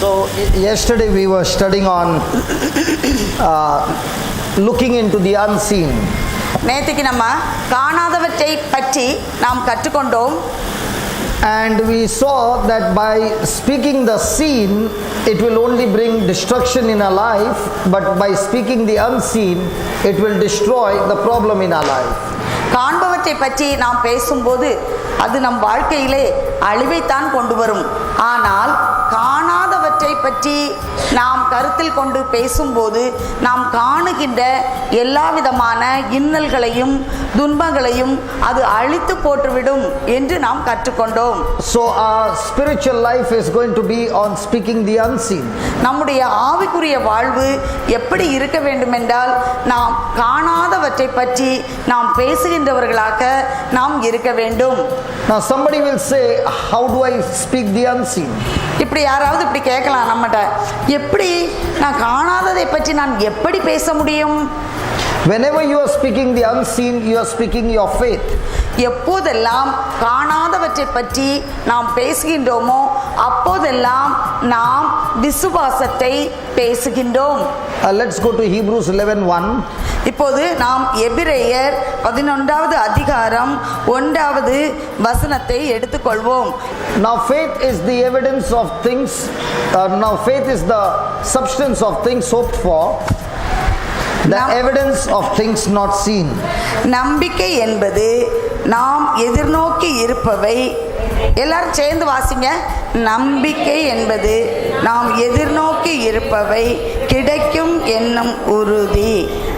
So yesterday we were studying on looking into the unseen. நேத்திக்கு நம்ம காணாதவற்றை பற்றி நாம் கற்றுக்கொண்டோம். And we saw that by speaking the seen, it will only bring destruction in our life, but by speaking the unseen, it will destroy the problem in our life. காண்பவற்றை பற்றி நாம் பேசும்போது அது நம் வாழ்க்கையிலே அழிவைத்தான் கொண்டு வரும். ஆனால் காணாதவற்றை பற்றி நாம் கருத்தில் கொண்டு பேசும்போது நாம் காணுகின்ற எல்லா விதமான இன்னல்களையும் துன்பங்களையும் அது அழித்து போட்டுவிடும் என்று நாம் கற்றுக்கொண்டோம். So our spiritual life is going to be on speaking the unseen. நம்முடைய ஆவிக்குரிய வாழ்வு எப்படி இருக்க வேண்டும் என்றால் நாம் காணாதவற்றை பற்றி நாம் பேசுகின்றவர்களாக நாம் இருக்க வேண்டும். Now somebody will say, how do I speak the unseen? இப்படி யாராவது இப்படி கேட்கலாம் நம்மகிட்ட, எப்படி நான் காணாததை பற்றி நான் எப்படி பேச முடியும்? Whenever you are speaking the unseen, you are speaking your faith. எப்போதெல்லாம் காணாதவற்றை பற்றி நாம் பேசுகின்றோமோ அப்போதெல்லாம் நாம் விசுவாசத்தை பேசுகின்றோம். Let's go to Hebrews 11:1. இப்போது நாம் எபிரேயர் 11வது அதிகாரம் 1வது வசனத்தை எடுத்துக்கொள்வோம். Now faith is the evidence of things, now faith is the substance of things hoped for, the evidence of things not seen. நம்பிக்கை என்பது நாம் எதிர்நோக்கி இருப்பவை. எல்லாரும் சேர்ந்து வாசிங்க. நம்பிக்கை என்பது நாம் எதிர்நோக்கி இருப்பவை கிடைக்கும் என்னும் உறுதி,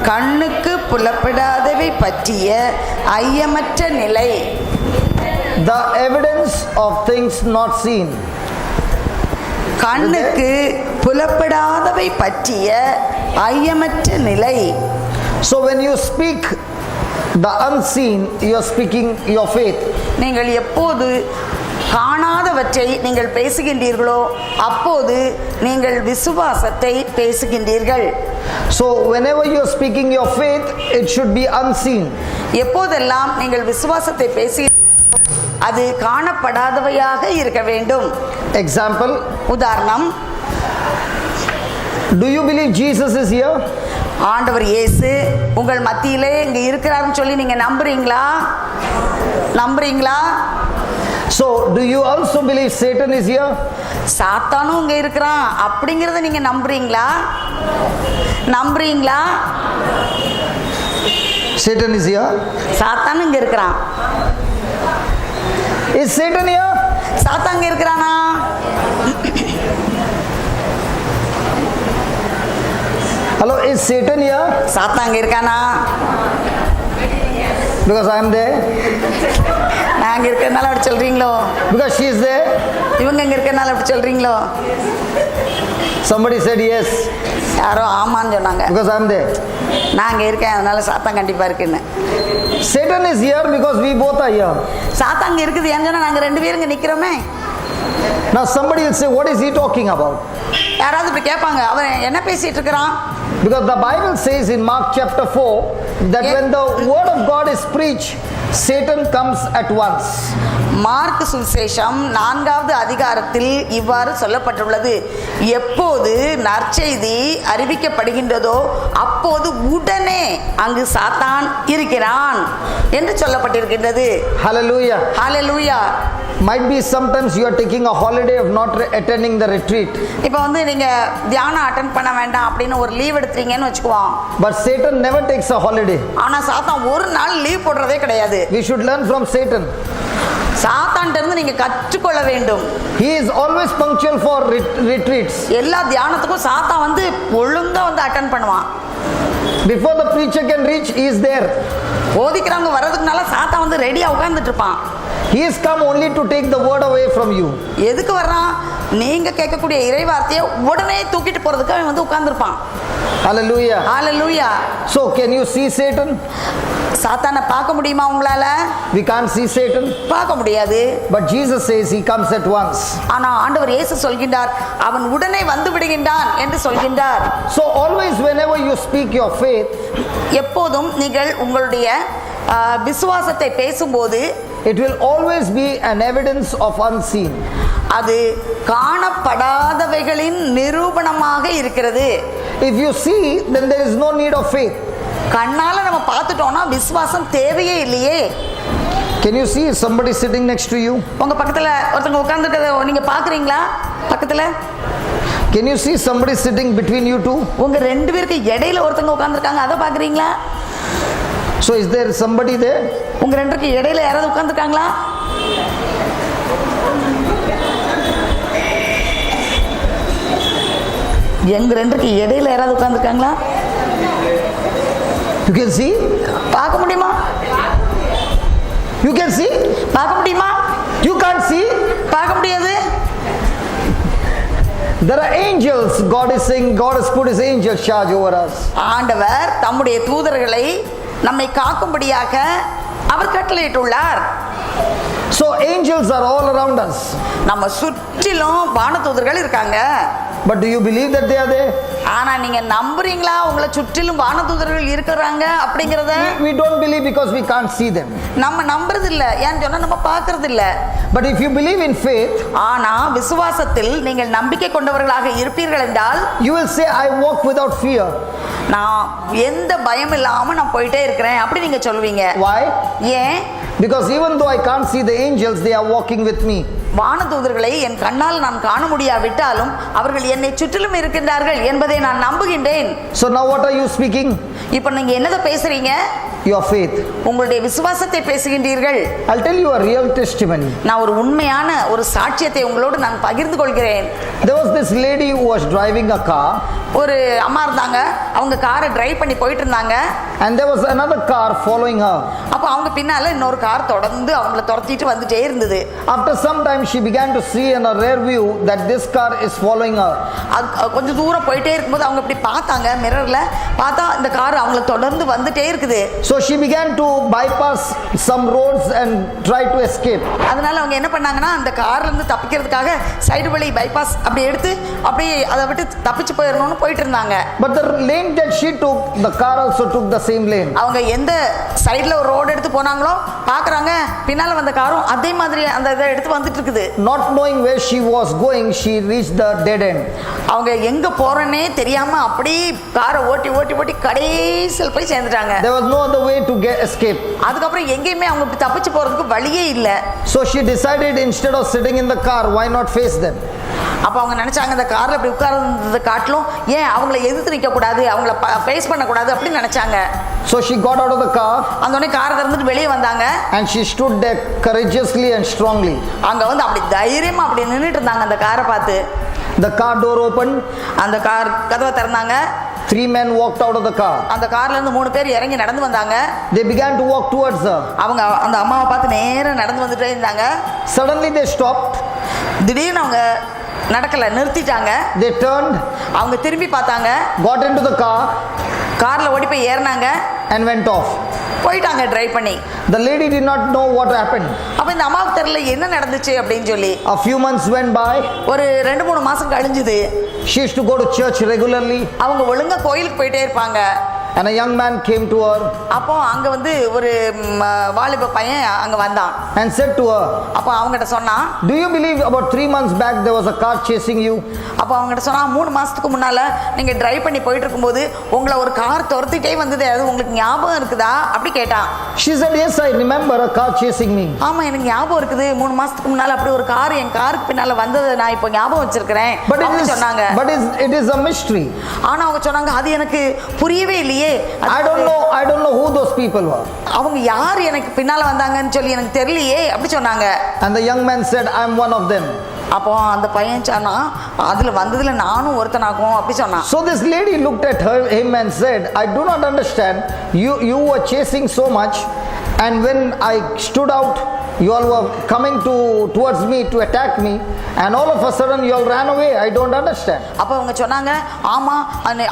கண்ணுக்கு புலப்படாதவை பற்றிய ஐயமற்ற நிலை. The evidence of things not seen. கண்ணுக்கு புலப்படாதவை பற்றிய ஐயமற்ற நிலை. So when you speak the unseen, you are speaking your faith. நீங்கள் எப்போது காணாதவற்றை நீங்கள் பேசுகின்றீர்களோ அப்போது நீங்கள் விசுவாசத்தை பேசுகின்றீர்கள். So whenever you are speaking your faith, it should be unseen. எப்போதெல்லாம் நீங்கள் விசுவாசத்தை பேசி அது காணப்படாதவையாக இருக்க வேண்டும். Example, உதாரணம், do you believe Jesus is here? ஆண்டவர் இயேசு உங்கள் மத்தியிலே இங்க இருக்கிறாருன்னு சொல்லி நீங்க நம்புறீங்களா? நம்புறீங்களா? So do you also believe Satan is here? சாத்தானும் இங்க இருக்கிறான் அப்படிங்கறத நீங்க நம்புறீங்களா? நம்புறீங்களா? Satan is here. சாத்தானும் இங்க இருக்கிறான். Is Satan here? சாத்தான் இங்க இருக்கிறானா? Hello, is Satan here? சாத்தான் இங்க இருக்கானா? Because I am there. நாங்க இருக்கிறனால அப்படி சொல்றீங்களோ? Because she is there. இவங்க இங்க இருக்கிறனால அப்படி சொல்றீங்களோ? Somebody said yes. யாரோ ஆமான்னு சொன்னாங்க. Because I am there. நாங்க இருக்கேன் அதனால சாத்தான் கண்டிப்பா இருக்குன்னு. Satan is here because we both are here. சாத்தான் இங்க இருக்குது ஏன்னு சொன்னா நாங்க ரெண்டு பேரும் இங்க நிக்கிறோமே. Now somebody will say, what is he talking about? யாராவது இப்படி கேட்பாங்க, அவன் என்ன பேசிட்டு இருக்கிறான்? Because the Bible says in Mark chapter 4 that when the word of God is preached, Satan comes at once. Mark சுவிசேஷம் 4வது அதிகாரத்தில் இவ்வாறு சொல்லப்பட்டுள்ளது, எப்போது நற்செய்தி அறிவிக்கப்படுகின்றதோ அப்போது உடனே அங்கு சாத்தான் இருக்கிறான் என்று சொல்லப்பட்டிருக்கின்றது. Hallelujah. Hallelujah. Might be sometimes you are taking a holiday of not attending the retreat. இப்போ வந்து நீங்க தியானம் அட்டெண்ட் பண்ண வேண்டாம் அப்படின்னு ஒரு லீவ் எடுத்துறீங்கன்னு வெச்சுக்குவோம். But Satan never takes a holiday. ஆனா சாத்தான் ஒரு நாள் லீவ் போடுறதே கிடையாது. We should learn from Satan. சாத்தான்ட்ட இருந்து நீங்க கற்றுக்கொள்ள வேண்டும். He is always punctual for retreats. எல்லா தியானத்துக்கும் சாத்தான் வந்து ஒழுங்கா வந்து அட்டெண்ட் பண்ணுவான். Before the preacher can reach, he is there. போதிக்கிறவங்க வர்றதுக்குனால சாத்தான் வந்து ரெடியா உட்கார்ந்துட்டு இருப்பான். He has come only to take the word away from you. எதுக்கு வர்றான்? நீங்க கேட்கக்கூடிய இறைவார்த்தையை உடனே தூக்கிட்டு போறதுக்கு அவன் வந்து உட்கார்ந்துருப்பான். Hallelujah. Hallelujah. So can you see Satan? சாத்தானை பார்க்க முடியுமா உங்களால? We can't see Satan. பார்க்க முடியாது. But Jesus says he comes at once. ஆனா ஆண்டவர் இயேசு சொல்கின்றார் அவன் உடனே வந்து விடுகின்றான் என்று சொல்கின்றார். So always whenever you speak your faith, எப்போதும் நீங்கள் உங்களுடைய விசுவாசத்தை பேசும்போது it will always be an evidence of unseen. அது காணப்படாதவைகளின் நிரூபணமாக இருக்கிறது. If you see, then there is no need of faith. கண்ணால நம்ம பார்த்துட்டோம்னா விசுவாசம் தேவையே இல்லையே. Can you see somebody sitting next to you? உங்க பக்கத்துல ஒருத்தங்க உட்கார்ந்திருக்கிறத நீங்க பாக்குறீங்களா? பக்கத்துல Can you see somebody sitting between you two? உங்க ரெண்டு பேருக்கு இடையில ஒருத்தங்க உட்கார்ந்திருக்காங்க, அதை பாக்குறீங்களா? So is there somebody there? உங்க ரெண்டுக்கு இடையில யாராவது உட்கார்ந்திருக்காங்களா? எங்க ரெண்டுக்கு இடையில யாராவது உட்கார்ந்திருக்காங்களா? You can see? பார்க்க முடியுமா? You can see? பார்க்க முடியுமா? You can't see? பார்க்க முடியாது. There are angels. God is saying God has put his angels charge over us. ஆண்டவர் தம்முடைய தூதர்களை நம்மை காக்கும்படியாக அவர் கட்டளையிட்டுள்ளார். So angels are all around us. நம்ம சுற்றிலும் வானதூதர்கள் இருக்காங்க. But do you believe that they are there? ஆனா நீங்க நம்புறீங்களா உங்களை சுற்றிலும் வானதூதர்கள் இருக்கிறாங்க அப்படிங்கறத? We don't believe because we can't see them. நம்ம நம்புறது இல்ல, ஏன்னு சொன்னா நம்ம பார்க்கிறது இல்ல. But if you believe in faith, ஆனா விசுவாசத்தில் நீங்கள் நம்பிக்கை கொண்டவர்களாக இருப்பீர்கள் என்றால், you will say I walk without fear. நான் எந்த பயம் இல்லாம நான் போயிட்டே இருக்கிறேன் அப்படி நீங்க சொல்வீங்க. Why? ஏன்? Because even though I can't see the angels, they are walking with me. வானதூதர்களை என் கண்ணால் நான் காண முடியாவிட்டாலும் அவர்கள் என்னை சுற்றிலும் இருக்கின்றார்கள் என்பதை நான் நம்புகின்றேன். So now what are you speaking? இப்போ நீங்க என்னத பேசுறீங்க? Your faith. உங்களுடைய விசுவாசத்தை பேசுகின்றீர்கள். I'll tell you a real testimony. நான் ஒரு உண்மையான ஒரு சாட்சியத்தை உங்களோடு நான் பகிர்ந்து கொள்கிறேன். There was this lady who was driving a car. ஒரு அம்மா இருந்தாங்க, அவங்க காரை டிரைவ் பண்ணி போயிட்டு இருந்தாங்க. And there was another car following her. அப்ப அவங்க பின்னால இன்னொரு கார் தொடர்ந்து அவங்கள துரத்திட்டு வந்துட்டே இருந்தது. After some time she began to see in her rear view that this car is following her. கொஞ்சம் தூரம் போயிட்டே இருக்கும்போது அவங்க இப்படி பார்த்தாங்க, மிரர்ல பார்த்தா இந்த கார் அவங்கள தொடர்ந்து வந்துட்டே இருக்குது. So she began to bypass some roads and try to escape. அதனால அவங்க என்ன பண்ணாங்கன்னா அந்த கார்ல இருந்து தப்பிக்கிறதுக்காக சைடு வழி பைபாஸ் அப்படி எடுத்து அப்படியே அதை விட்டு தப்பிச்சு போயிடணும்னு போயிட்டு இருந்தாங்க. But the lane that she took, the car also took the same lane. அவங்க எந்த சைடுல ஒரு ரோடு எடுத்து போனாங்களோ பாக்குறாங்க பின்னால வந்த காரும் அதே மாதிரி அந்த இதை எடுத்து வந்துட்டு இருக்குது. Not knowing where she was going, she reached the dead end. அவங்க எங்க போறேன்னே தெரியாம அப்படியே காரை ஓட்டி ஓட்டி ஓட்டி கடைசியில் போய் சேர்ந்துட்டாங்க. There was no other way to escape. அதுக்கப்புறம் எங்கேயுமே அவங்க இப்படி தப்பிச்சு போறதுக்கு வழியே இல்ல. So she decided instead of sitting in the car, why not face them? அப்ப அவங்க நினைச்சாங்க இந்த கார்ல இப்படி உட்கார்ந்தது காட்டிலும் ஏன் அவங்கள எதிர்த்து நிக்க கூடாது, அவங்கள ஃபேஸ் பண்ண கூடாது அப்படின்னு நினைச்சாங்க. So she got out of the car. அந்த உடனே காரை திறந்துட்டு வெளியே வந்தாங்க. And she stood there courageously and strongly. அங்க வந்து அப்படி தைரியமா அப்படி நின்னுட்டு இருந்தாங்க. அந்த காரை பார்த்து The car door opened. அந்த கார் கதவை திறந்தாங்க. 3 men walked out of the car. அந்த கார்ல இருந்து 3 பேர் இறங்கி நடந்து வந்தாங்க. They began to walk towards her. அவங்க அந்த அம்மாவை பார்த்து நேரா நடந்து வந்துட்டே இருந்தாங்க. Suddenly they stopped. திடீர்னு அவங்க நடக்கல, நிறுத்திட்டாங்க. They turned. அவங்க திரும்பி பார்த்தாங்க. Got into the car. கார்ல ஓடி போய் ஏறினாங்க. And went off. போயிட்டாங்க டிரைவ் பண்ணி. The lady did not know what happened. அப்ப இந்த அம்மாவுக்கு தெரியல என்ன நடந்துச்சு அப்படின்னு சொல்லி. A few months went by. ஒரு 2-3 மாசம் கழிஞ்சது. She used to go to church regularly. அவங்க ஒழுங்கா கோயிலுக்கு போயிட்டே இருப்பாங்க. And a young man came to her. அப்போ அங்க வந்து ஒரு வாலிப பையன் அங்க வந்தான். And said to her. அப்போ அவங்ககிட்ட சொன்னா, Do you believe about 3 months back there was a car chasing you? அப்போ அவங்ககிட்ட சொன்னா 3 மாசத்துக்கு முன்னால நீங்க டிரைவ் பண்ணி போயிட்டு இருக்கும்போது உங்களை ஒரு கார் துரத்திட்டே வந்தது, அது உங்களுக்கு ஞாபகம் இருக்குதா அப்படி கேட்டான். She said, yes, I remember a car chasing me. ஆமா எனக்கு ஞாபகம் இருக்குது, 3 மாசத்துக்கு முன்னால அப்படி ஒரு கார் என் காருக்கு பின்னால வந்தது நான் இப்போ ஞாபகம் வச்சிருக்கிறேன் அப்படி சொன்னாங்க. But it is a mystery. ஆனா அவங்க சொன்னாங்க அது எனக்கு புரியவே இல்லையே. I don't know who those people were. அவங்க யார் எனக்கு பின்னால வந்தாங்கன்னு சொல்லி எனக்கு தெரியலையே அப்படி சொன்னாங்க. And the young man said, I am one of them. அப்போ அந்த பையன் சொன்னா அதுல வந்ததுல நானும் ஒருத்தனாகும் அப்படி சொன்னான். So this lady looked at him and said, I do not understand. You were chasing so much, and when I stood out, you all were coming towards me to attack me, and all of a sudden you all ran away. I don't understand. அப்ப அவங்க சொன்னாங்க ஆமா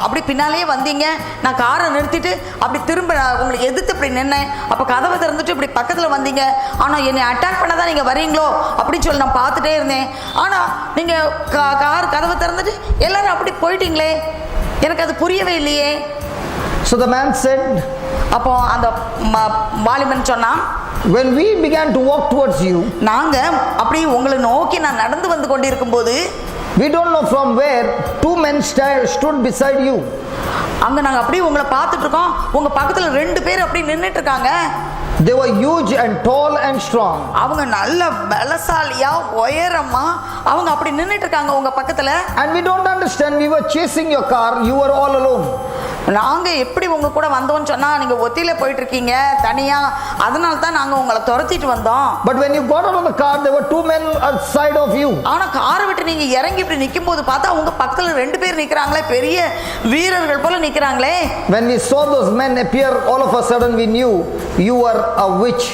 அப்படி பின்னாலே வந்தீங்க, நான் காரை நிறுத்திட்டு அப்படி திரும்ப உங்களுக்கு எதிர்த்து இப்படி நின்னேன், அப்ப கதவை திறந்துட்டு இப்படி பக்கத்துல வந்தீங்க, ஆனா என்னை அட்டாக் பண்ணதான் நீங்க வரீங்களோ அப்படின்னு சொல்லி நான் பார்த்துட்டே இருந்தேன், ஆனா நீங்க கார் கதவை திறந்துட்டு எல்லாரும் அப்படி போயிட்டீங்களே, எனக்கு அது புரியவே இல்லையே. So the man said, அப்போ அந்த வாலிபன் சொன்னான், when we began to walk towards you, நாங்க அப்படி உங்களை நோக்கி நான் நடந்து வந்து கொண்டிருக்கும் போது, we don't know from where two men stood beside you. அங்க நாங்க அப்படியே உங்களை பார்த்துட்டு இருக்கோம், உங்க பக்கத்துல 2 பேர் அப்படி நின்னுட்டு இருக்காங்க. They were huge and tall and strong. அவங்க நல்ல பலசாலியா உயரமா அவங்க அப்படி நின்னுட்டு இருக்காங்க உங்க பக்கத்துல. And we don't understand, we were chasing your car, you were all alone. நாங்க எப்படி உங்க கூட வந்தோம்னு சொன்னா நீங்க ஒத்தியில போயிட்டு இருக்கீங்க தனியா, அதனால தான் நாங்க உங்களை துரத்திட்டு வந்தோம். But when you got out of the car, there were 2 men outside of you. ஆனா காரை விட்டு நீங்க இறங்கி இப்படி நிக்கும் போது பார்த்தா உங்க பக்கத்துல 2 பேர் நிக்கிறாங்களே, பெரிய வீரர்கள் போல நிக்கிறாங்களே. When we saw those men appear, all of a sudden we knew you were a witch.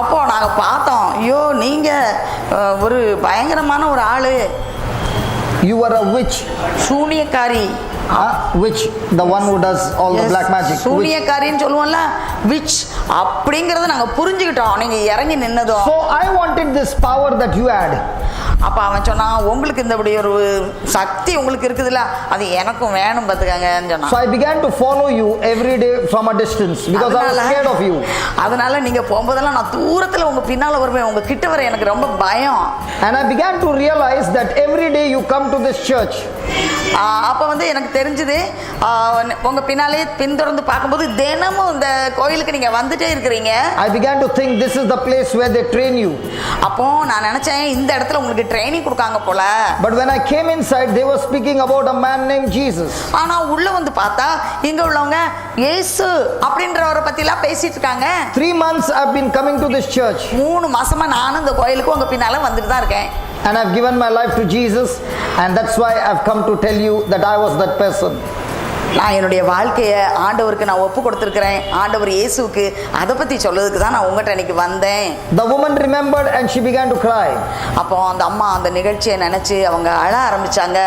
அப்போ நாங்க பார்த்தோம், ஐயோ நீங்க ஒரு பயங்கரமான ஒரு ஆளு. You were a witch. சூனியக்காரி. Witch, the one who does all the black magic. சூனியக்காரின்னு சொல்லுவோம்ல, witch அப்படிங்கறத நாங்க புரிஞ்சுக்கிட்டோம் நீங்க இறங்கி நின்னதும். So I wanted this power that you had. அப்ப அவன் சொன்னான், உங்களுக்கு இந்த ஒரு சக்தி உங்களுக்கு இருக்குதுல்ல, அது எனக்கும் வேணும் பாத்துக்கங்கன்னு சொன்னான். So I began to follow you every day from a distance because I was scared of you. அதனால நீங்க போகும்போதெல்லாம் நான் தூரத்துல உங்க பின்னால வருவேன், உங்க கிட்ட வர எனக்கு ரொம்ப பயம். And I began to realize that every day you come to this church. அப்ப வந்து எனக்கு தெரிஞ்சது, உங்க பின்னாலே பின்தொடர்ந்து பார்க்கும்போது தினமும் இந்த கோயிலுக்கு நீங்க வந்துட்டே இருக்கிறீங்க. I began to think this is the place where they train you. அப்போ நான் நினைச்சேன் இந்த இடத்துல உங்களுக்கு ட்ரைனிங் கொடுக்காங்க போல. But when I came inside, they were speaking about a man named Jesus. ஆனா உள்ள வந்து பார்த்தா இங்க உள்ளவங்க இயேசு அப்படின்றவரை பத்தி எல்லாம் பேசிட்டு இருக்காங்க. 3 months I've been coming to this church. 3 மாசமா நானும் இந்த கோயிலுக்கு உங்க பின்னால வந்துட்டு தான் இருக்கேன். And I've given my life to Jesus, and that's why I've come to tell you that I was that person. நான் என்னுடைய வாழ்க்கையை ஆண்டவருக்கு நான் ஒப்பு கொடுத்துருக்கிறேன், ஆண்டவர் இயேசுவுக்கு, அதை பற்றி சொல்லுறதுக்கு தான் நான் உங்கள்கிட்ட இன்னைக்கு வந்தேன். The woman remembered and she began to cry. அப்போ அந்த அம்மா அந்த நிகழ்ச்சியை நினைச்சு அவங்க அழ ஆரம்பிச்சாங்க.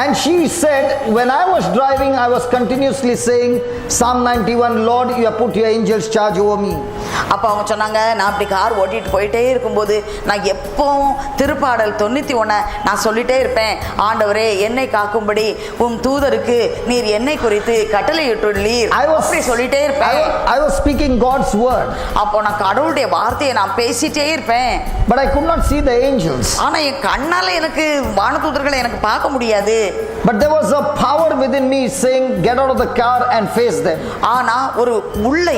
And she said, when I was driving, I was continuously saying Psalm 91, Lord, you have put your angels charge over me. அப்போ அவங்க சொன்னாங்க, நான் அப்படி கார் ஓட்டிட்டு போயிட்டே இருக்கும்போது நான் எப்பவும் திருப்பாடல் 91 நான் சொல்லிட்டே இருப்பேன், ஆண்டவரே என்னை காக்கும்படி உம் தூதருக்கு நீர் என்னை குறித்து கட்டளையிட்டுள்ளீர், அப்படி சொல்லிட்டே இருப்பேன். I was speaking God's word. அப்போ நான் கடவுளுடைய வார்த்தையை நான் பேசிட்டே இருப்பேன். But I could not see the angels. ஆனா என் கண்ணால எனக்கு வானதூதர்களை எனக்கு பார்க்க முடியாது. But there was a power within me saying, get out of the car and face them. ஆனா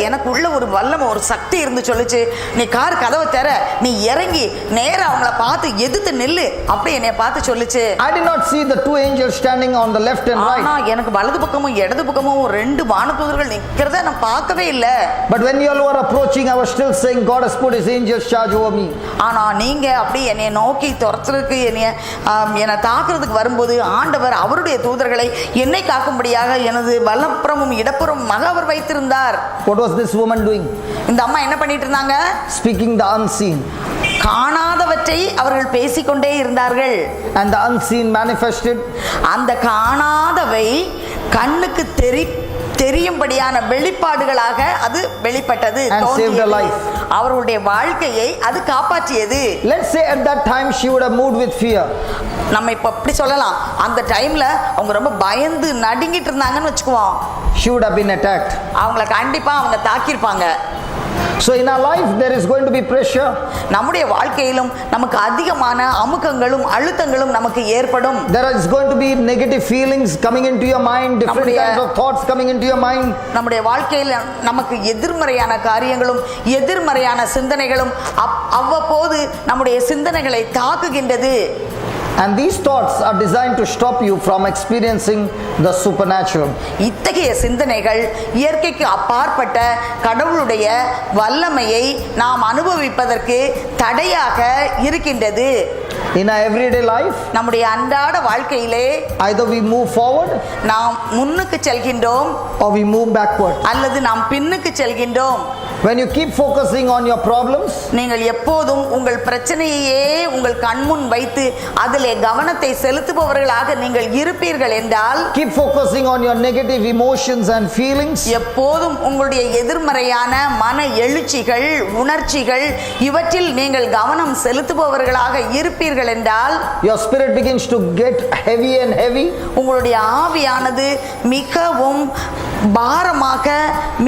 எனக்கு உள்ள ஒரு வல்லமை, ஒரு சக்தி இருந்து சொல்லுச்சு, நீ கார் கதவை திற, நீ இறங்கி நேரா அவங்கள பார்த்து எதிர்த்து நில்லு, அப்படி என்னை பார்த்து சொல்லுச்சு. I did not see the 2 angels standing on the left and right. ஆனா எனக்கு வலது பக்கமும் இடது பக்கமும் 2 வானதூதர்கள் நிக்கிறத நான் பார்க்கவே இல்ல. But when you all were approaching, I was still saying, God has put his angels charge over me. ஆனா நீங்க அப்படி என்னை நோக்கி துரத்துறதுக்கு என்னை தாக்குறதுக்கு வரும்போது ஆண்டவர் அவருடைய தூதர்களை என்னை காக்கும்படியாக எனது வலப்புறமும் இடப்புறமும் அவர் வைத்திருந்தார். What was this woman doing? இந்த அம்மா என்ன பண்ணிட்டு இருந்தாங்க? Speaking the unseen. காணாதவற்றை அவர்கள் பேசிக்கொண்டே இருந்தார்கள். And the unseen manifested. அந்த காணாதவை கண்ணுக்கு தெரியும்படியான வெளிப்பாடுகளாக அது வெளிப்பட்டது. அவருடைய வாழ்க்கையை அது காப்பாற்றியது. Let's say at that time she would have moved with fear. நம்ம இப்ப அப்படி சொல்லலாம், அந்த டைம்ல அவங்க ரொம்ப பயந்து நடுங்கிட்டு இருந்தாங்கன்னு வச்சுக்குவோம். She would have been attacked. அவங்கள கண்டிப்பா அவங்க தாக்கியிருப்பாங்க. So in our life there is going to be pressure. நம்முடைய வாழ்க்கையிலும் நமக்கு அதிகமான அமுக்கங்களும் அழுத்தங்களும் நமக்கு ஏற்படும். There is going to be negative feelings coming into your mind, different kinds of thoughts coming into your mind. நம்முடைய வாழ்க்கையில் நமக்கு எதிர்மறையான காரியங்களும் எதிர்மறையான சிந்தனைகளும் அவ்வப்போது நம்முடைய சிந்தனைகளை தாக்குகின்றது. And these thoughts are designed to stop you from experiencing the supernatural. இத்தகைய சிந்தனைகள் இயற்கைக்கு அப்பாற்பட்ட கடவுளுடைய வல்லமையை நாம் அனுபவிப்பதற்கு தடையாக இருக்கின்றது. In our everyday life, நம்முடைய அன்றாட வாழ்க்கையிலே either we move forward, நாம் முன்னுக்கு செல்கின்றோம், or we move backward. அல்லது நாம் பின்னுக்கு செல்கின்றோம். When you keep focusing on your problems, நீங்கள் எப்போதும் உங்கள் பிரச்சனையே உங்கள் கண்முன் வைத்து அதிலே கவனத்தை செலுத்துபவர்களாக நீங்கள் இருப்பீர்கள் என்றால், keep focusing on your negative emotions and feelings, எப்போதும் உங்களுடைய எதிர்மறையான மன எழுச்சிகள், உணர்ச்சிகள் இவற்றில் நீங்கள் கவனம் செலுத்துபவர்களாக இருப்பீர்கள் என்றால், your spirit begins to get heavy and heavy. உங்களுடைய ஆவியானது மிகவும் பாரமாக,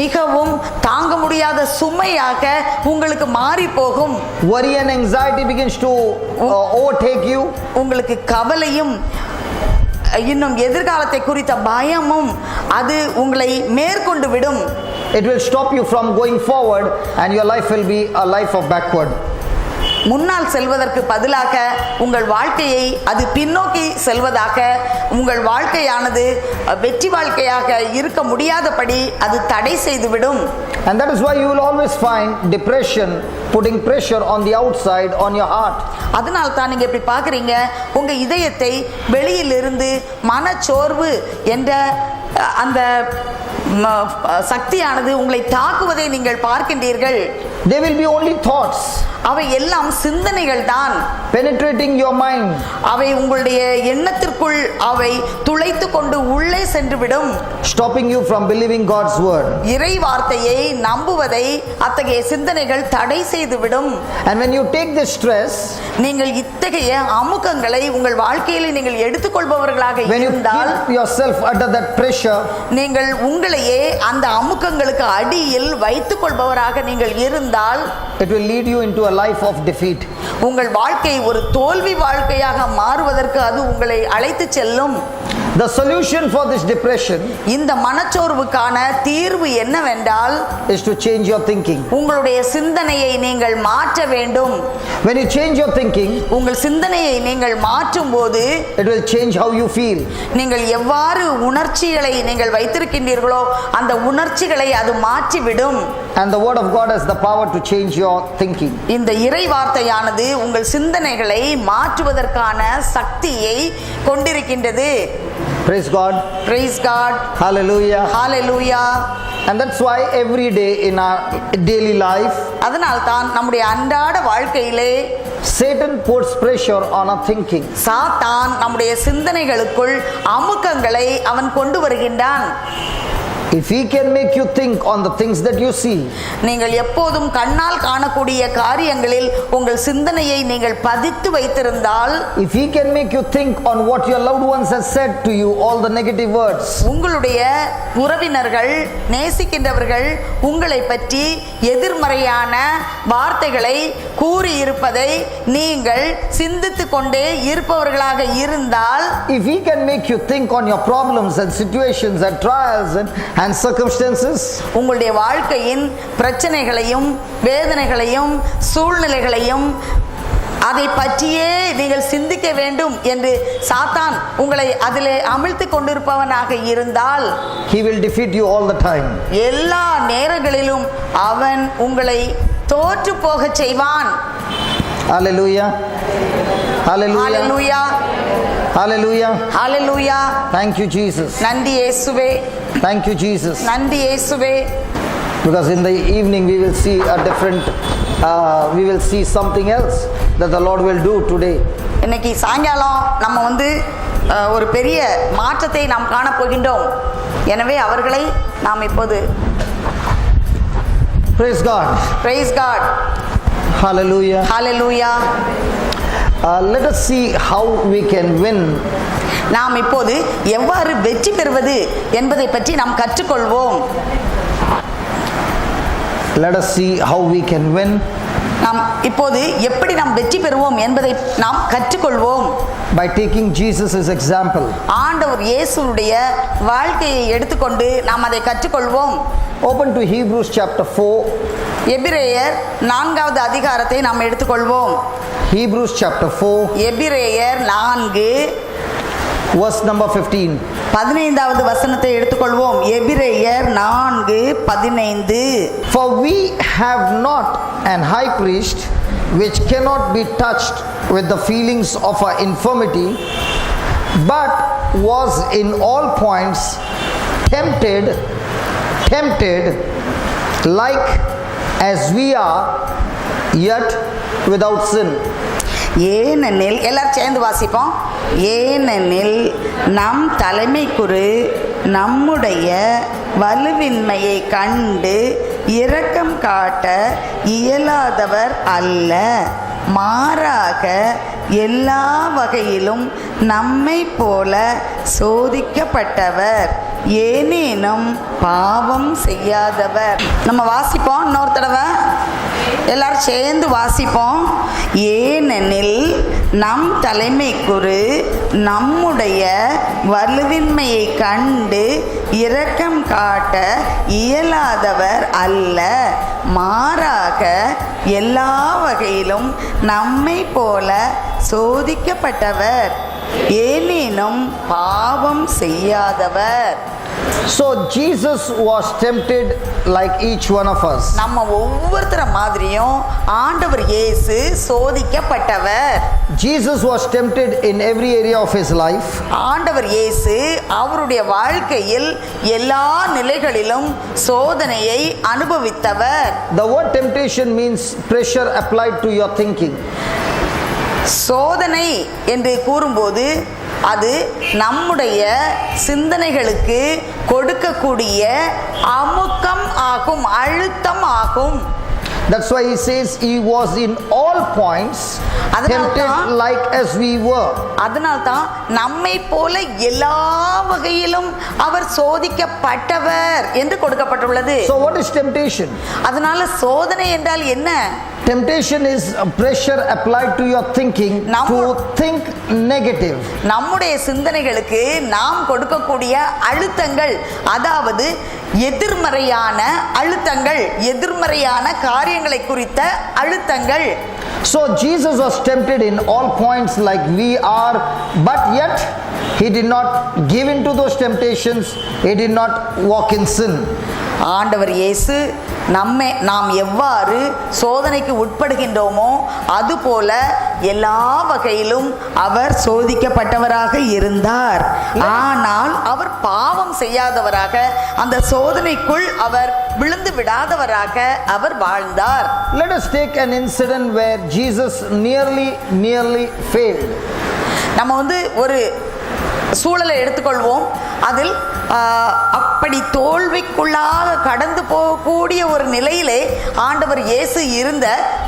மிகவும் தாங்க முடியாத சுமையாக உங்களுக்கு மாறி போகும். Worry and anxiety begins to overtake you. உங்களுக்கு கவலையும் இன்னும் எதிர்காலத்தை குறித்த பயமும் அது உங்களை மேற்கொண்டு விடும். It will stop you from going forward and your life will be a life of backward. முன்னால் செல்வதற்கு பதிலாக உங்கள் வாழ்க்கையை அது பின்னோக்கி செல்வதாக, உங்கள் வாழ்க்கையானது வெற்றி வாழ்க்கையாக இருக்க முடியாதபடி அது தடை செய்துவிடும். And that is why you will always find depression putting pressure on the outside on your heart. அதனால தான் நீங்க இப்படி பார்க்குறீங்க, உங்க இதயத்தை வெளியிலிருந்து மனச்சோர்வு என்ற அந்த சக்தியானது உங்களை தாக்குவதை நீங்கள் பார்க்கின்றீர்கள். They will be only thoughts. அவை எல்லாம் சிந்தனைகள் தான். Penetrating your mind. அவை உங்களுடைய எண்ணத்திற்குள் அவை துளைத்து கொண்டு உள்ளே சென்றுவிடும். Stopping you from believing God's word. இறை வார்த்தையை நம்புவதை அத்தகைய சிந்தனைகள் தடை செய்துவிடும். And when you take this stress, நீங்கள் இத்தகைய அமுக்கங்களை உங்கள் வாழ்க்கையில் நீங்கள் எடுத்துக்கொள்பவர்களாக இருந்தால், when you keep yourself under that pressure, நீங்கள் உங்களையே அந்த அமுக்கங்களுக்கு அடியில் வைத்துக் கொள்பவராக நீங்கள் இருந்தால், it will lead you into a life of defeat. உங்கள் வாழ்க்கை ஒரு தோல்வி வாழ்க்கையாக மாறுவதற்கு அது உங்களை அழைத்து செல்லும். The solution for this depression இந்த மனச்சோர்வுக்கான தீர்வு என்னவென்றால், is to change your thinking. உங்களுடைய சிந்தனையை நீங்கள் மாற்ற வேண்டும். When you change your thinking, உங்கள் சிந்தனையை நீங்கள் மாற்றும் போது it will change how you feel. நீங்கள் எவ்வாறு உணர்ச்சிகளை நீங்கள் வைத்திருக்கின்றீர்களோ அந்த உணர்ச்சிகளை அது மாற்றிவிடும். And the word of God has the power to change your thinking. இந்த இறை வார்த்தையானது உங்கள் சிந்தனைகளை மாற்றுவதற்கான சக்தியை கொண்டிருக்கின்றது. Praise God. Praise God. Hallelujah. Hallelujah. And that's why every day in our daily life, அதனால்தான் நம்முடைய அன்றாட வாழ்க்கையிலே Satan puts pressure on our thinking. சாத்தான் நம்முடைய சிந்தனைகளுக்குள் அமுக்கங்களை அவன் கொண்டு வருகின்றான். If he can make you think on the things that you see, நீங்கள் எப்போதும் கண்ணால் காணக்கூடிய காரியங்களில் உங்கள் சிந்தனையை நீங்கள் பதித்து வைத்திருந்தால், if he can make you think on what your loved ones have said to you, all the negative words, உங்களுடைய உறவினர்கள், நேசிக்கின்றவர்கள் உங்களை பற்றி எதிர்மறையான வார்த்தைகளை கூறியிருப்பதை நீங்கள் சிந்தித்து கொண்டே இருப்பவர்களாக இருந்தால், if he can make you think on your problems and situations and trials and circumstances, உங்களுடைய வாழ்க்கையின் பிரச்சனைகளையும் வேதனைகளையும் சூழ்நிலைகளையும் அதை பற்றியே நீங்கள் சிந்திக்க வேண்டும் என்று சாத்தான் உங்களை அதிலே அமிழ்த்து கொண்டிருப்பவனாக இருந்தால், he will defeat you all the time. எல்லா நேரங்களிலும் அவன் உங்களை தோற்று போகச் செய்வான். Hallelujah. Hallelujah. Hallelujah. Hallelujah. Hallelujah. Thank you, Jesus. நன்றி இயேசுவே. Thank you, Jesus. நன்றி இயேசுவே. Because in the evening we will see a different, we will see something else that the Lord will do today. இன்னைக்கு சாயங்காலம் நம்ம ஒரு பெரிய மாற்றத்தை நாம் காண போகின்றோம். எனவே அவர்களை நாம் இப்போது Praise God. Praise God. Hallelujah. Hallelujah. Let us see how we can win. நாம் இப்போது எவ்வாறு வெற்றி பெறுவது என்பதை பற்றி நாம் கற்றுக்கொள்வோம். Let us see how we can win. நாம் இப்போது எப்படி நாம் வெற்றி பெறுவோம் என்பதை நாம் கற்றுக்கொள்வோம். By taking Jesus' example. ஆண்டவர் இயேசுவுடைய வாழ்க்கையை எடுத்துக்கொண்டு நாம் அதை கற்றுக்கொள்வோம். Open to Hebrews chapter 4. எபிரேயர் 4வது அதிகாரத்தை நாம் எடுத்துக்கொள்வோம். Hebrews chapter 4. எபிரேயர் 4 verse number 15. 15வது வசனத்தை எடுத்துக்கொள்வோம். எபிரேயர் 4:15. For we have not an high priest which cannot be touched with the feelings of our infirmity, but was in all points tempted like as we are, yet without sin. ஏனெனில் எல்லாரும் சேர்ந்து வாசிப்போம். ஏனெனில் நம் தலைமை குரு நம்முடைய வலுவின்மையை கண்டு இரக்கம் காட்ட இயலாதவர் அல்ல, மாறாக எல்லா வகையிலும் நம்மை போல சோதிக்கப்பட்டவர், ஏனேனும் பாவம் செய்யாதவர். நம்ம வாசிப்போம் இன்னொரு தடவை, எல்லாரும் சேர்ந்து வாசிப்போம். ஏனெனில் நம் தலைமை குரு நம்முடைய வலுவின்மையை கண்டு இரக்கம் காட்ட இயலாதவர் அல்ல, மாறாக எல்லா வகையிலும் நம்மை போல சோதிக்கப்பட்டவர், ஏனேனும் பாவம் செய்யாதவர். So Jesus was tempted like each one of us. நம்ம ஒவ்வொருத்தர மாதிரியும் ஆண்டவர் இயேசு சோதிக்கப்பட்டவர். Jesus was tempted in every area of his life. ஆண்டவர் இயேசு அவருடைய வாழ்க்கையில் எல்லா நிலைகளிலும் சோதனையை அனுபவித்தவர். The word temptation means pressure applied to your thinking. சோதனை என்று கூறும்போது அது நம்முடைய சிந்தனைகளுக்கு கொடுக்கக்கூடிய அமுக்கம் ஆகும், அழுத்தம் ஆகும். That's why he says he was in all points tempted like as we were. அதனால்தான் நம்மை போல எல்லா வகையிலும் அவர் சோதிக்கப்பட்டவர் என்று கொடுக்கப்பட்டுள்ளது. So what is temptation? அதனால சோதனை என்றால் என்ன? Temptation is a pressure applied to your thinking to think negative. நம்முடைய சிந்தனைகளுக்கு நாம் கொடுக்கக்கூடிய அழுத்தங்கள், அதாவது எதிர்மறையான அழுத்தங்கள், எதிர்மறையான காரியங்களை குறித்த அழுத்தங்கள். So Jesus was tempted in all points like we are, but yet he did not give in to those temptations. He did not walk in sin. ஆண்டவர் இயேசு நாம் எவ்வாறு சோதனைக்கு உட்படுகின்றோமோ அதுபோல எல்லா வகையிலும் அவர் சோதிக்கப்பட்டவராக இருந்தார். ஆனால் அவர் பாவம் செய்யாதவராக, அந்த சோதனைக்குள் அவர் விழுந்து விடாதவராக அவர் வாழ்ந்தார். Let us take an incident where Jesus nearly failed. நம்ம ஒரு சூழலை எடுத்துக்கொள்வோம். அதில் அப்படி தோல்விக்குள்ளாக கடந்து போகக்கூடிய ஒரு நிலையிலே ஆண்டவர் இயேசு இருந்த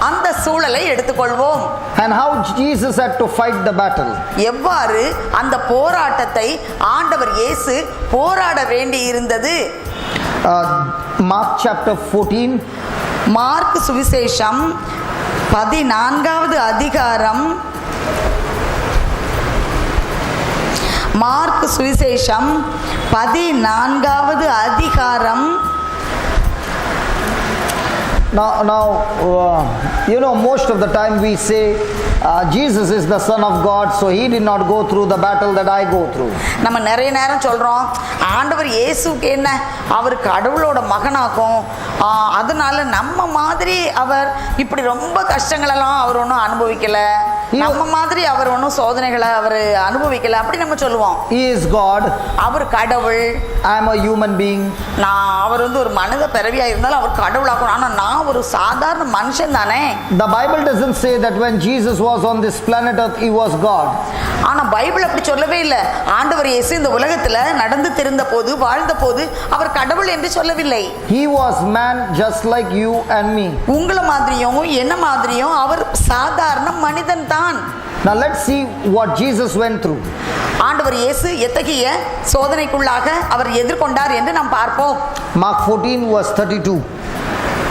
அந்த சூழலை எடுத்துக்கொள்வோம். And how Jesus had to fight the battle. எவ்வாறு அந்த போராட்டத்தை ஆண்டவர் இயேசு போராட வேண்டி இருந்தது. Mark chapter 14. மார்க் சுவிசேஷம் 14வது அதிகாரம். மார்க் சுவிசேஷம் 14வது அதிகாரம். Now most of the time we say Jesus is the Son of God, so he did not go through the battle that I go through. நம்ம நிறைய நேரம் சொல்றோம், ஆண்டவர் இயேசுக்கு என்ன, அவர் கடவுளோட மகனாகும், அதனால நம்ம மாதிரி அவர் இப்படி ரொம்ப கஷ்டங்களெல்லாம் அவர் ஒன்றும் அனுபவிக்கல, நம்ம மாதிரி அவர் ஒன்றும் சோதனைகளை அவர் அனுபவிக்கல, அப்படி நம்ம சொல்லுவோம். He is God. அவர் கடவுள். I am a human being. அவர் ஒரு மனித பிறவியா இருந்தாலும் அவர் கடவுளாகும், ஆனா நான் ஒரு சாதாரண மனுஷன் தானே. The Bible doesn't say that when Jesus was on this planet earth he was God. ஆனா பைபிள் அப்படி சொல்லவே இல்லை. ஆண்டவர் இயேசு இந்த உலகத்துல நடந்து திரிந்த போது, வாழ்ந்த போது அவர் கடவுள் என்று சொல்லவில்லை. He was man just like you and me. உங்கள மாதிரியும் என்ன மாதிரியும் அவர் சாதாரண மனிதன் தான். Now let's see what Jesus went through. ஆண்டவர் இயேசு எத்தகைய சோதனைக்குள்ளாக அவர் எதிர்கொண்டார் என்று நாம் பார்ப்போம். Mark 14 verse 32.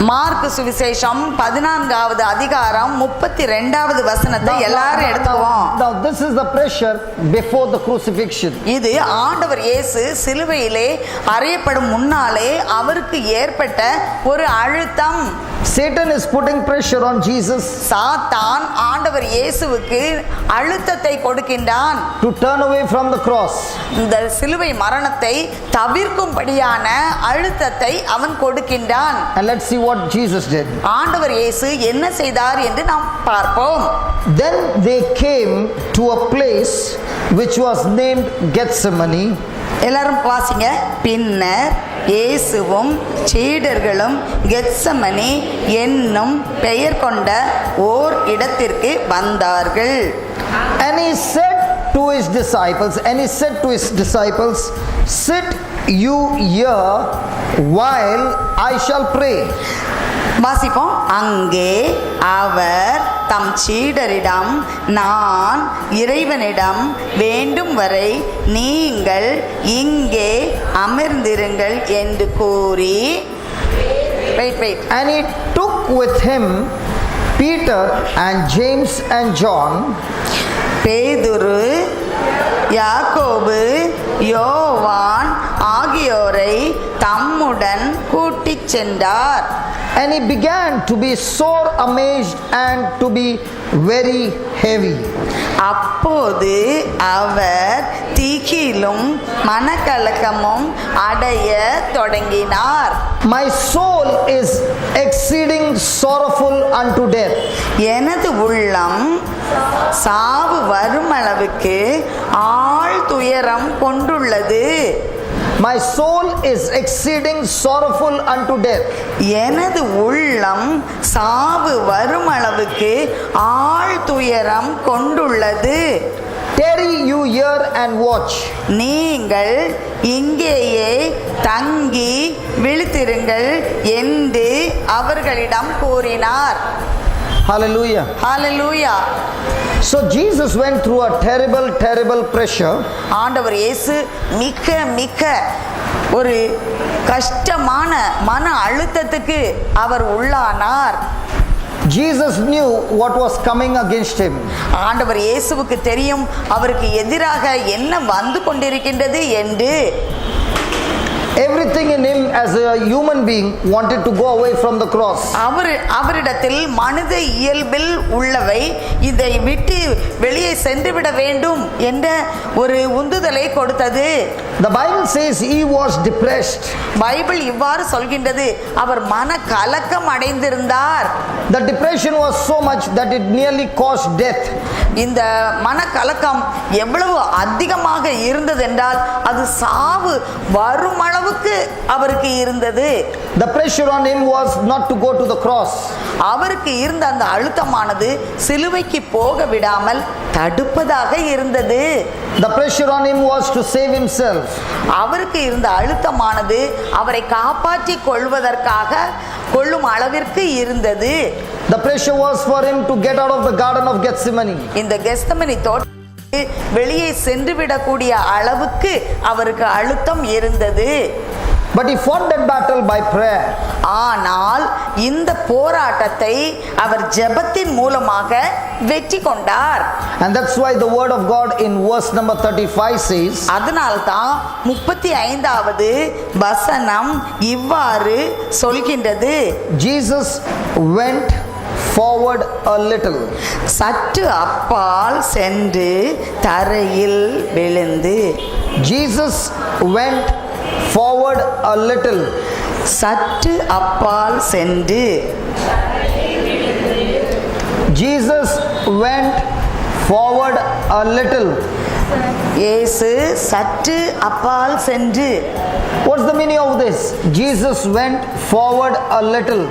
மார்க் சுவிசேஷம் 14வது அதிகாரம் 32வது வசனத்தை எல்லாரும் எடுத்துக்குவோம். Now this is the pressure before the crucifixion. இது ஆண்டவர் இயேசு சிலுவையிலே அறையப்படும் முன்னாலே அவருக்கு ஏற்பட்ட ஒரு அழுத்தம். Satan is putting pressure on Jesus. சாத்தான் ஆண்டவர் இயேசுவுக்கு அழுத்தத்தை கொடுக்கின்றான். To turn away from the cross. இந்த சிலுவை மரணத்தை தவிர்க்கும்படியான அழுத்தத்தை அவன் கொடுக்கின்றான். And let's see what Jesus did. ஆண்டவர் இயேசு என்ன செய்தார் என்று நாம் பார்ப்போம். Then they came to a place which was named Gethsemane, எல்லாரும் வாசிங்க. பின்னர் இயேசுவும் சீடர்களும் கெத்சமனி என்னும் பெயர் கொண்ட ஓர் இடத்திற்கு வந்தார்கள். And he said to his disciples, sit you here while I shall pray. வாசிப்போம். அங்கே அவர் தம் சீடரிடம், நான் இறைவனிடம் வேண்டும் வரை நீங்கள் இங்கே அமர்ந்திருங்கள் என்று கூறி, And he took with him Peter and James and John, பேதுரு, யாக்கோபு, யோவான் ஆகியோரை தம்முடன் கூட்டிச் சென்றார். and he began to be sore amazed and to be very heavy. அப்போது அவர் திகிலும் மனக்கலக்கமும் அடைய தொடங்கினார். My soul is exceeding sorrowful unto death. எனது உள்ளம் சாவு வருமளவுக்கு ஆழ் துயரம் கொண்டுள்ளது. My soul is exceeding sorrowful unto death. எனது உள்ளம் சாவு வருமளவுக்கு ஆழ் துயரம் கொண்டுள்ளது. Tarry you here and watch. நீங்கள் இங்கேயே தங்கி விழித்திருங்கள் என்று அவர்களிடம் கூறினார். Hallelujah. Hallelujah. So Jesus went through a terrible pressure. ஆண்டவர் இயேசு மிக ஒரு கஷ்டமான மன அழுத்தத்துக்கு அவர் உள்ளானார். Jesus knew what was coming against him. ஆண்டவர் இயேசுவுக்கு தெரியும் அவருக்கு எதிராக என்ன வந்து கொண்டிருக்கின்றது என்று. Everything in him as a human being wanted to go away from the cross. அவரிடத்தில் மனித இயல்பில் உள்ளவை இதை விட்டு வெளியே சென்று விட வேண்டும் என்ற ஒரு உந்துதலை கொடுத்தது. The Bible says he was depressed. Bible இவ்வாறு சொல்கின்றது, அவர் மன கலக்கம் அடைந்திருந்தார். The depression was so much that it nearly caused death. இந்த மன கலக்கம் எவ்வளவு அதிகமாக இருந்தது என்றால் அது சாவு வருமளவுக்கு அவருக்கு இருந்தது. The pressure on him was not to go to the cross. அவருக்கு இருந்த அந்த அழுத்தமானது சிலுவைக்கு போக விடாமல் தடுப்பதாக இருந்தது. The pressure on him was to save himself. அவருக்கு இருந்த அழுத்தமானது அவரை காப்பாற்றிக் கொள்ளும் அளவிற்கு இருந்தது. The pressure was for him to get out of the garden of Gethsemane. இந்த கெத்செமனி தோட்டத்திற்கு வெளியே சென்று விடக்கூடிய அளவுக்கு அவருக்கு அழுத்தம் இருந்தது. But he fought that battle by prayer. ஆனால் இந்த போராட்டத்தை அவர் ஜெபத்தின் மூலமாக வெற்றி கொண்டார். And that's why the word of God in verse number 35 says, அதனால்தான் 35வது வசனம் இவ்வாறு சொல்கின்றது, Jesus went forward a little. சற்று அப்பால் சென்று தரையில் விழுந்து. Jesus went forward a little. சற்று அப்பால் சென்று. Jesus went forward a little. இயேசு சற்று அப்பால் சென்று. What's the meaning of this? Jesus went forward a little.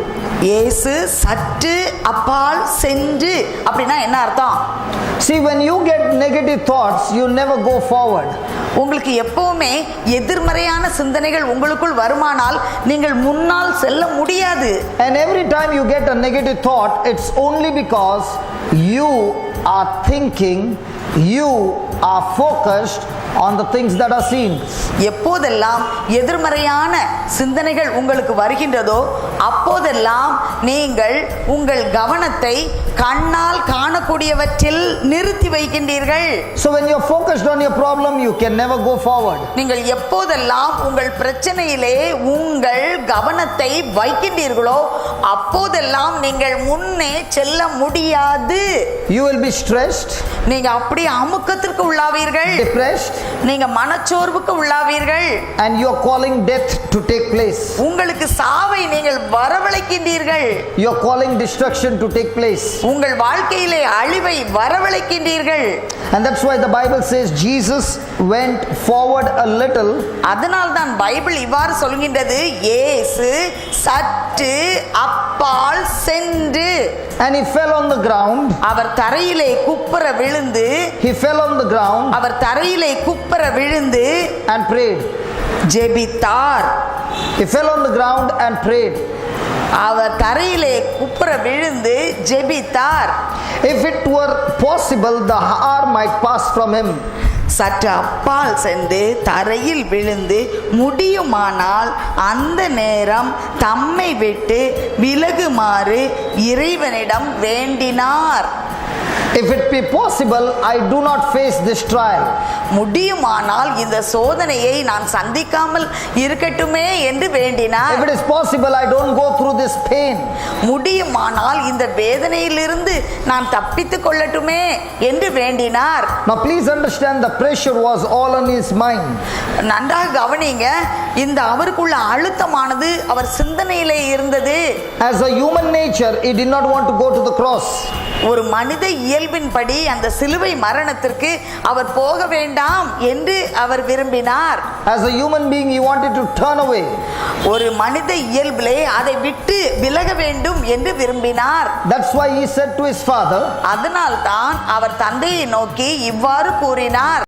இயேசு சற்று அப்பால் சென்று அப்படின்னா என்ன அர்த்தம்? See, when you get negative thoughts, you never go forward. உங்களுக்கு எப்பவுமே எதிர்மறையான சிந்தனைகள் உங்களுக்குள் வருமானால் நீங்கள் முன்னால் செல்ல முடியாது. And every time you get a negative thought, it's only because you are thinking, you are focused on the things that are seen. எப்போதெல்லாம் எதிர்மறையான சிந்தனைகள் உங்களுக்கு வருகின்றதோ அப்போதெல்லாம் நீங்கள் உங்கள் கவனத்தை கண்ணால் காணக்கூடியவற்றில் நிறுத்தி வைக்கின்றீர்கள். So when you're focused on your problem, you can never go forward. நீங்கள் எப்போதெல்லாம் உங்கள் பிரச்சனையிலே உங்கள் கவனத்தை வைக்கின்றீர்களோ அப்போதெல்லாம் நீங்கள் முன்னே செல்ல முடியாது. You will be stressed, நீங்க அப்படி அமுக்கத்திற்கு உள்ளாவீர்கள், depressed, நீங்க மனச்சோர்வுக்கு உள்ளாவீர்கள், and you are calling death to take place. உங்களுக்கு சாவை நீங்கள் வரவழைக்கின்றீர்கள். You are calling destruction to take place. உங்கள் வாழ்க்கையிலே அழிவை வரவழைக்கின்றீர்கள். And that's why the Bible says Jesus went forward a little. அதனால் தான் பைபிள் இவ்வாறு சொல்கின்றது, இயேசு சற்று அப்பால் சென்று, And he fell on the ground. அவர் தரையிலே குப்புற விழுந்து, He fell on the ground அவர் தரையிலே குப்புற விழுந்து and prayed. ஜெபித்தார். He fell on the ground and prayed. அவர் தரையிலே குப்புற விழுந்து ஜெபித்தார். If it were possible, the hour might pass from him. சற்று அப்பால் சென்று தரையில் விழுந்து முடியுமானால் அந்த நேரம் தம்மை விட்டு விலகுமாறு இறைவனிடம் வேண்டினார். If it be possible, I do not face this trial. முடியுமானால் இந்த சோதனையை நான் சந்திக்காமல் இருக்கட்டுமே என்று வேண்டினார். If it is possible, I don't go through this pain. முடியுமானால் இந்த வேதனையிலிருந்து நான் தப்பித்துக் கொள்ளட்டுமே என்று வேண்டினார். Now please understand, the pressure was all on his mind. நன்றாக கவனிங்க, இந்த அவருக்குள்ள அழுத்தமானது அவர் சிந்தனையிலே இருந்தது. As a human nature, he did not want to go to the cross. ஒரு மனித இயல்பின்படி அந்த சிலுவை மரணத்திற்கு அவர் போக வேண்டாம் என்று அவர் விரும்பினார். As a human being, he wanted to turn away. ஒரு மனித இயல்பிலே அதை விட்டு விலக வேண்டும் என்று விரும்பினார். That's why he said to his father, அதனால் தான் அவர் தந்தையை நோக்கி இவ்வாறு கூறினார்.